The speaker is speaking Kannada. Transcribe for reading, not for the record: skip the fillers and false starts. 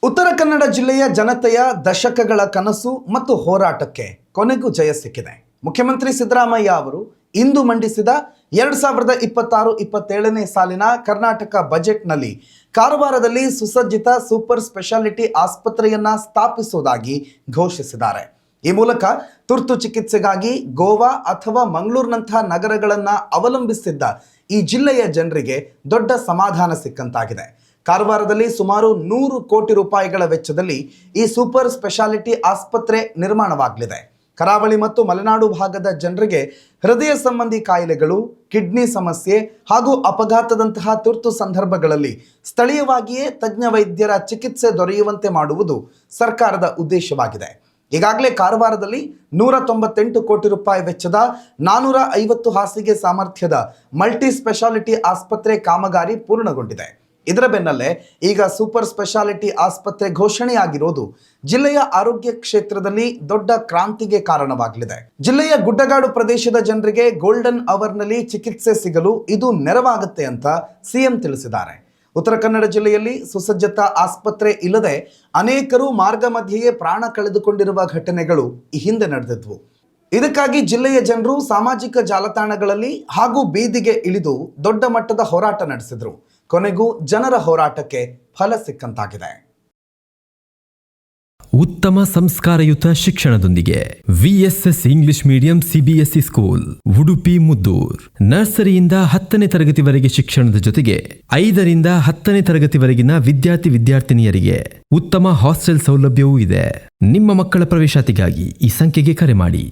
ಉತ್ತರ ಕನ್ನಡ ಜಿಲ್ಲೆಯ ಜನತೆಯ ದಶಕಗಳ ಕನಸು ಮತ್ತು ಹೋರಾಟಕ್ಕೆ ಕೊನೆಗೂ ಜಯ ಸಿಕ್ಕಿದೆ. ಮುಖ್ಯಮಂತ್ರಿ ಸಿದ್ದರಾಮಯ್ಯ ಅವರು ಇಂದು ಮಂಡಿಸಿದ 2026-27ನೇ ಸಾಲಿನ ಕರ್ನಾಟಕ ಬಜೆಟ್ನಲ್ಲಿ ಕಾರವಾರದಲ್ಲಿ ಸುಸಜ್ಜಿತ ಸೂಪರ್ ಸ್ಪೆಷಾಲಿಟಿ ಆಸ್ಪತ್ರೆಯನ್ನ ಸ್ಥಾಪಿಸುವುದಾಗಿ ಘೋಷಿಸಿದ್ದಾರೆ. ಈ ಮೂಲಕ ತುರ್ತು ಚಿಕಿತ್ಸೆಗಾಗಿ ಗೋವಾ ಅಥವಾ ಮಂಗಳೂರಿನಂತಹ ನಗರಗಳನ್ನ ಅವಲಂಬಿಸಿದ್ದ ಈ ಜಿಲ್ಲೆಯ ಜನರಿಗೆ ದೊಡ್ಡ ಸಮಾಧಾನ ಸಿಕ್ಕಂತಾಗಿದೆ. ಕಾರವಾರದಲ್ಲಿ ಸುಮಾರು 100 ಕೋಟಿ ರೂಪಾಯಿಗಳ ವೆಚ್ಚದಲ್ಲಿ ಈ ಸೂಪರ್ ಸ್ಪೆಷಾಲಿಟಿ ಆಸ್ಪತ್ರೆ ನಿರ್ಮಾಣವಾಗಲಿದೆ. ಕರಾವಳಿ ಮತ್ತು ಮಲೆನಾಡು ಭಾಗದ ಜನರಿಗೆ ಹೃದಯ ಸಂಬಂಧಿ ಕಾಯಿಲೆಗಳು, ಕಿಡ್ನಿ ಸಮಸ್ಯೆ ಹಾಗೂ ಅಪಘಾತದಂತಹ ತುರ್ತು ಸಂದರ್ಭಗಳಲ್ಲಿ ಸ್ಥಳೀಯವಾಗಿಯೇ ತಜ್ಞ ವೈದ್ಯರ ಚಿಕಿತ್ಸೆ ದೊರೆಯುವಂತೆ ಮಾಡುವುದು ಸರ್ಕಾರದ ಉದ್ದೇಶವಾಗಿದೆ. ಈಗಾಗಲೇ ಕಾರವಾರದಲ್ಲಿ 198 ಕೋಟಿ ರೂಪಾಯಿ ವೆಚ್ಚದ 450 ಹಾಸಿಗೆ ಸಾಮರ್ಥ್ಯದ ಮಲ್ಟಿ ಸ್ಪೆಷಾಲಿಟಿ ಆಸ್ಪತ್ರೆ ಕಾಮಗಾರಿ ಪೂರ್ಣಗೊಂಡಿದೆ. ಇದರ ಬೆನ್ನಲ್ಲೇ ಈಗ ಸೂಪರ್ ಸ್ಪೆಷಾಲಿಟಿ ಆಸ್ಪತ್ರೆ ಘೋಷಣೆಯಾಗಿರೋದು ಜಿಲ್ಲೆಯ ಆರೋಗ್ಯ ಕ್ಷೇತ್ರದಲ್ಲಿ ದೊಡ್ಡ ಕ್ರಾಂತಿಗೆ ಕಾರಣವಾಗಲಿದೆ. ಜಿಲ್ಲೆಯ ಗುಡ್ಡಗಾಡು ಪ್ರದೇಶದ ಜನರಿಗೆ ಗೋಲ್ಡನ್ ಅವರ್ನಲ್ಲಿ ಚಿಕಿತ್ಸೆ ಸಿಗಲು ಇದು ನೆರವಾಗುತ್ತೆ ಅಂತ ಸಿಎಂ ತಿಳಿಸಿದ್ದಾರೆ. ಉತ್ತರ ಕನ್ನಡ ಜಿಲ್ಲೆಯಲ್ಲಿ ಸುಸಜ್ಜಿತ ಆಸ್ಪತ್ರೆ ಇಲ್ಲದೆ ಅನೇಕರು ಮಾರ್ಗ ಮಧ್ಯೆಯೇ ಪ್ರಾಣ ಕಳೆದುಕೊಂಡಿರುವ ಘಟನೆಗಳು ಈ ಹಿಂದೆ ನಡೆದಿದ್ವು. ಇದಕ್ಕಾಗಿ ಜಿಲ್ಲೆಯ ಜನರು ಸಾಮಾಜಿಕ ಜಾಲತಾಣಗಳಲ್ಲಿ ಹಾಗೂ ಬೀದಿಗೆ ಇಳಿದು ದೊಡ್ಡ ಮಟ್ಟದ ಹೋರಾಟ ನಡೆಸಿದ್ರು. ಕೊನೆಗೂ ಜನರ ಹೋರಾಟಕ್ಕೆ ಫಲ ಸಿಕ್ಕಂತಾಗಿದೆ. ಉತ್ತಮ ಸಂಸ್ಕಾರಯುತ ಶಿಕ್ಷಣದೊಂದಿಗೆ VSS English medium CBSE school Udupi Muddur. ನರ್ಸರಿಯಿಂದ 10ನೇ ತರಗತಿವರೆಗೆ ಶಿಕ್ಷಣದ ಜೊತೆಗೆ 5ರಿಂದ 10ನೇ ತರಗತಿವರೆಗಿನ ವಿದ್ಯಾರ್ಥಿನಿಯರಿಗೆ ಉತ್ತಮ ಹಾಸ್ಟೆಲ್ ಸೌಲಭ್ಯವೂ ಇದೆ. ನಿಮ್ಮ ಮಕ್ಕಳ ಪ್ರವೇಶಾತಿಗಾಗಿ ಈ ಸಂಖ್ಯೆಗೆ ಕರೆ ಮಾಡಿ.